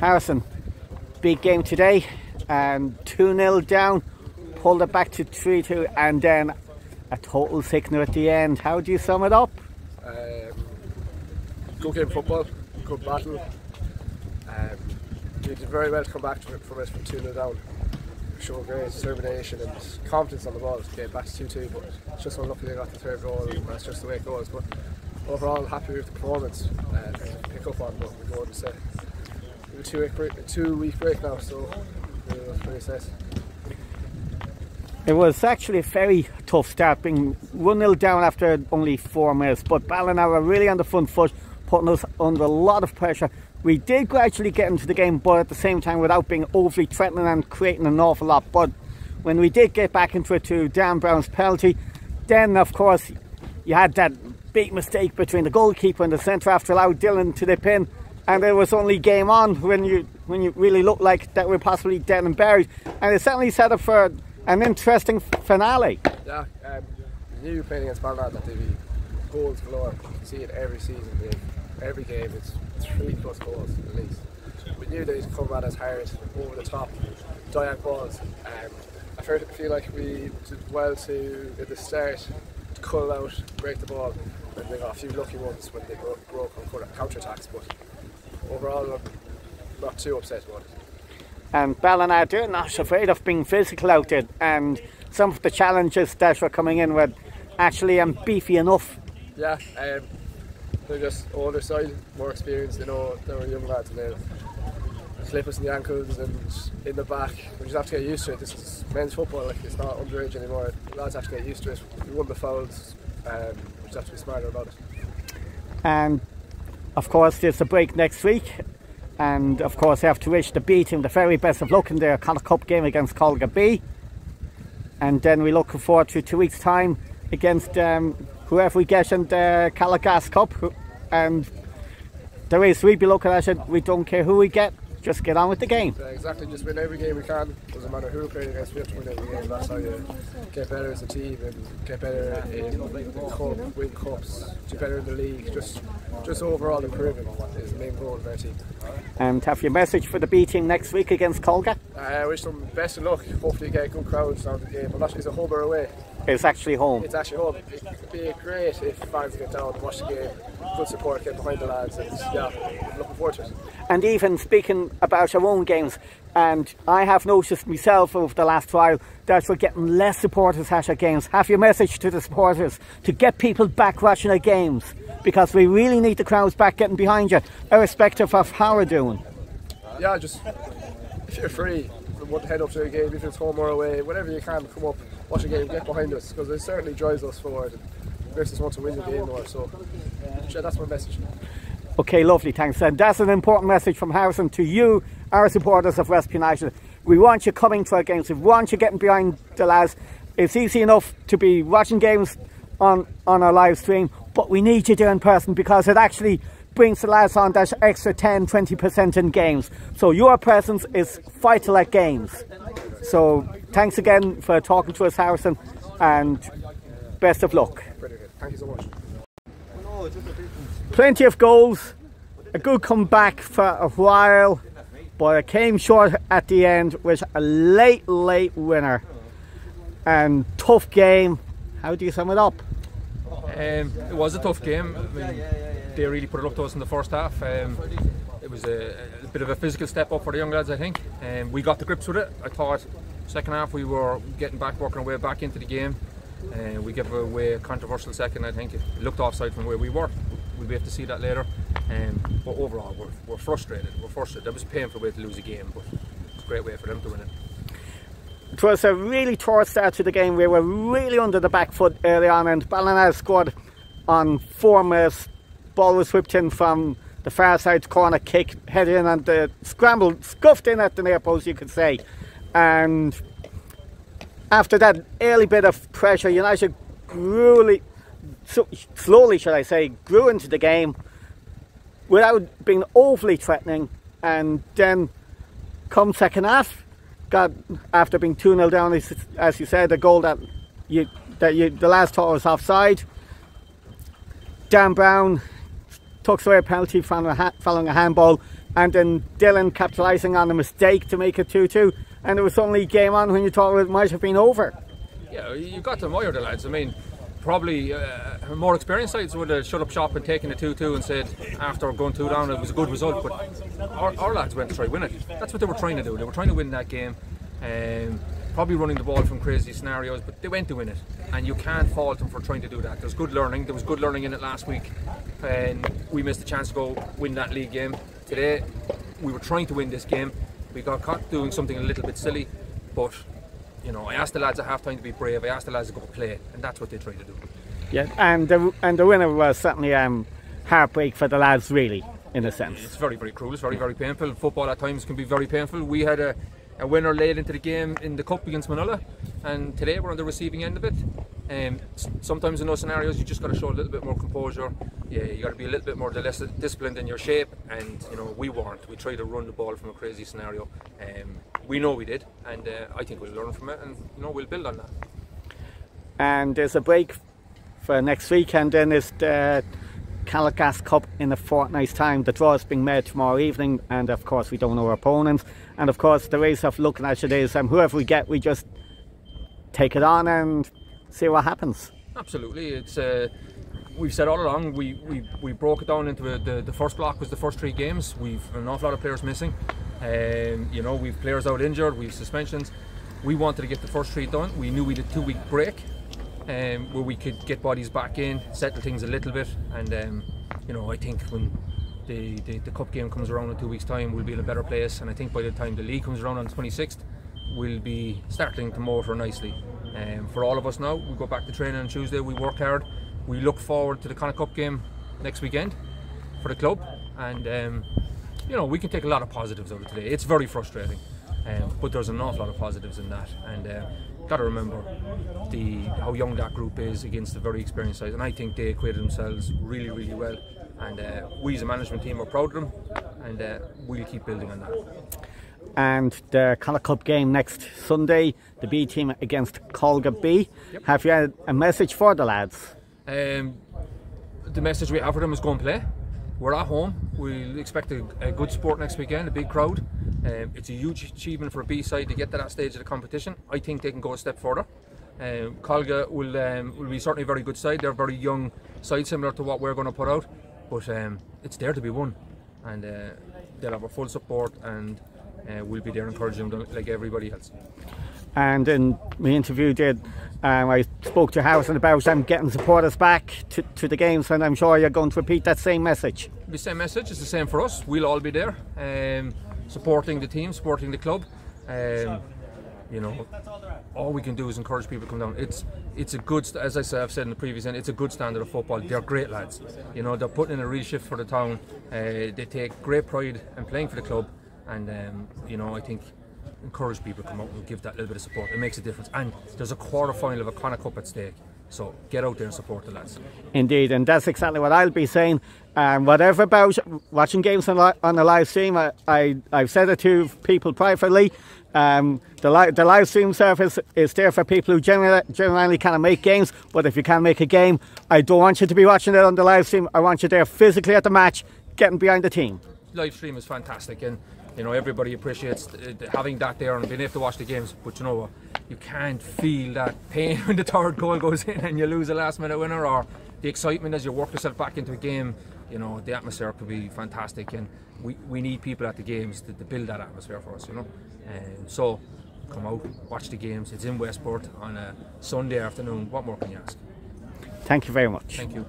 Harrison, big game today, and 2-0 down, pulled it back to 3-2, and then a total sickener at the end. How do you sum it up? Good game of football, good battle. We did very well to come back from it from 2-0 down. Showed great determination and confidence on the ball to get back to 2-2, but it's just unlucky they got the third goal, and that's just the way it goes. But overall, happy with the performance. Pick up on what we're going to say. We have a 2-week break now, so we're pretty set. It was actually a very tough start, being 1-0 down after only 4 minutes, but Ballina were really on the front foot, putting us under a lot of pressure. We did gradually get into the game, but at the same time without being overly threatening and creating an awful lot. But when we did get back into it to Dan Brown's penalty, then of course you had that big mistake between the goalkeeper and the centre after allowing Dylan to dip in, and it was only game on when you really looked like that we're possibly dead and buried. And it certainly set up for an interesting finale. Yeah, we knew playing against Ballina that they'd be goals galore. You can see it every season. Every game it's 3+ goals at least. We knew they'd come at us hard, over the top, diagonal balls. I feel like we did well to, at the start, to cull out, break the ball, and they got a few lucky ones when they broke on counter-attacks, but overall I'm not too upset about it. And Ballina, they're not afraid of being physical out there, and some of the challenges that were coming in were actually beefy enough. Yeah, they're just older side, more experienced, they know they were young lads, and they'll clip us in the ankles and in the back. We just have to get used to it. This is men's football, like it's not underage anymore. The lads have to get used to it. We won the fouls, we just have to be smarter about it. And of course there's a break next week, and of course I have to wish the B team the very best of luck in their Connaught Cup game against Connaught B. And then we look forward to 2 weeks' time against whoever we get in the Connaught Cup, and the race we'd be looking at it, we don't care who we get, just get on with the game. Yeah, exactly, just win every game we can. Doesn't matter who we're playing against, we have to win every game. That's how you get better as a team and get better in cup, win cups, do better in the league. Just overall improving is the main goal of our team. And have your message for the B team next week against Colga? I wish them best of luck. Hopefully get good crowds down the game. I'm not sure it's a home or away. It's actually home. It's actually home. It'd be great if fans get down and watch the game. Good support, get behind the lads, and yeah, I'm looking forward to it. And even speaking about our own games, and I have noticed myself over the last while that we're getting less supporters at our games. Have your message to the supporters to get people back watching our games, because we really need the crowds back getting behind you, irrespective of how we're doing. Yeah, just if you're free, head up to a game, if it's home or away, whatever you can, come up, watch a game, get behind us, because it certainly drives us forward and makes us want to win the game more. So, sure, that's my message. Okay, lovely, thanks. And that's an important message from Harrison to you, our supporters of Westport United. We want you coming to our games, we want you getting behind the lads. It's easy enough to be watching games on our live stream, but we need you there in person, because it actually brings the lads on that extra 10-20% in games. So your presence is vital at games. So thanks again for talking to us, Harrison, and best of luck. Thank you so much. Plenty of goals, a good comeback for a while, but it came short at the end with a late winner. And tough game. How do you sum it up? It was a tough game. I mean, they really put it up to us in the first half. It was a bit of a physical step up for the young lads, I think. We got the grips with it. I thought second half we were working our way back into the game. We gave away a controversial second, I think. It looked offside from where we were. We'll be able to see that later. But overall, we're frustrated. That was a painful way to lose a game, but it's a great way for them to win it. It was a really poor start to the game. We were really under the back foot early on, and Ballina scored on 4 minutes. Ball was whipped in from the far side corner kick, headed in and the scramble, scuffed in at the near post, you could say. And after that early bit of pressure, United slowly, shall I say, grew into the game without being overly threatening. And then come second half, got, after being 2-0 down, as you said, a goal that the last thought was offside. Dan Brown tucks away a penalty following a handball. and then Dylan capitalising on a mistake to make it 2-2, and it was only game on when you thought it might have been over. Yeah, you got to admire the lads. I mean, probably more experienced sides would have shut up shop and taken the 2-2 and said after going 2 down it was a good result, but our lads went to try win it. That's what they were trying to do. They were trying to win that game, probably running the ball from crazy scenarios, but they went to win it, and you can't fault them for trying to do that. There's good learning. There was good learning in it last week, and we missed a chance to go win that league game. Today we were trying to win this game. We got caught doing something a little bit silly, but you know, I asked the lads at half-time to be brave. I asked the lads to go play, and that's what they tried to do. Yeah, and the winner was certainly heartbreak for the lads, really, in a sense. It's very, very cruel. It's very, very painful. Football at times can be very painful. We had a winner late into the game in the cup against Manila, and today we're on the receiving end of it. Sometimes in those scenarios you just got to show a little bit more composure. Yeah, you got to be a little bit more disciplined in your shape, and you know, we weren't. We tried to run the ball from a crazy scenario. We know we did, and I think we'll learn from it, and you know, we'll build on that. And there's a break for next week, and then it's the Connaught Cup in a fortnight's time. The draw is being made tomorrow evening, and of course we don't know our opponents. And of course the ways of looking at it is whoever we get, we just take it on and see what happens. Absolutely. It's we've said all along, we broke it down into the first block was the first 3 games. We've an awful lot of players missing, you know, we've players out injured, we've suspensions. We wanted to get the first 3 done. We knew we had a 2-week break where we could get bodies back in, settle things a little bit, and you know, I think when the cup game comes around in 2 weeks' time, we'll be in a better place, and I think by the time the league comes around on the 26th, we'll be starting to motor nicely. For all of us now, we go back to training on Tuesday, we work hard, we look forward to the Connaught Cup game next weekend for the club, and you know, we can take a lot of positives out of today. It's very frustrating, but there's an awful lot of positives in that, and got to remember how young that group is against a very experienced side, and I think they acquitted themselves really, really well, and we as a management team are proud of them, and we'll keep building on that. And the Connaught Cup game next Sunday, the B team against Colga B. Yep. Have you had a message for the lads? The message we have for them is go and play. We're at home. We'll expect a good support next weekend, a big crowd. It's a huge achievement for a B side to get to that stage of the competition. I think they can go a step further. Colga will be certainly a very good side. They're a very young side, similar to what we're going to put out, but it's there to be won, and they'll have our full support, and we'll be there encouraging them like everybody else. And in my interview I spoke to Harrison about getting supporters back to the games, and I'm sure you're going to repeat that same message. The same message is the same for us. We'll all be there, supporting the team, supporting the club. You know, all we can do is encourage people to come down. It's a good, as I've said in the previous end, it's a good standard of football. They're great lads. You know, they're putting in a real shift for the town. They take great pride in playing for the club, and you know, I think encourage people to come out and give that little bit of support. It makes a difference, and there's a quarter-final of a Connaught Cup at stake, so get out there and support the lads. Indeed, and that's exactly what I'll be saying. Whatever about watching games on a live stream, I've said it to people privately. The live stream service is there for people who generally can't make games, but if you can make a game, I don't want you to be watching it on the live stream. I want you there physically at the match, getting behind the team. Live stream is fantastic, and you know, everybody appreciates having that there and being able to watch the games, but you know what, you can't feel that pain when the third goal goes in and you lose a last minute winner, or the excitement as you work yourself back into a game. You know, the atmosphere could be fantastic, and we need people at the games to build that atmosphere for us, you know. So come out, watch the games. It's in Westport on a Sunday afternoon. What more can you ask? Thank you very much. Thank you.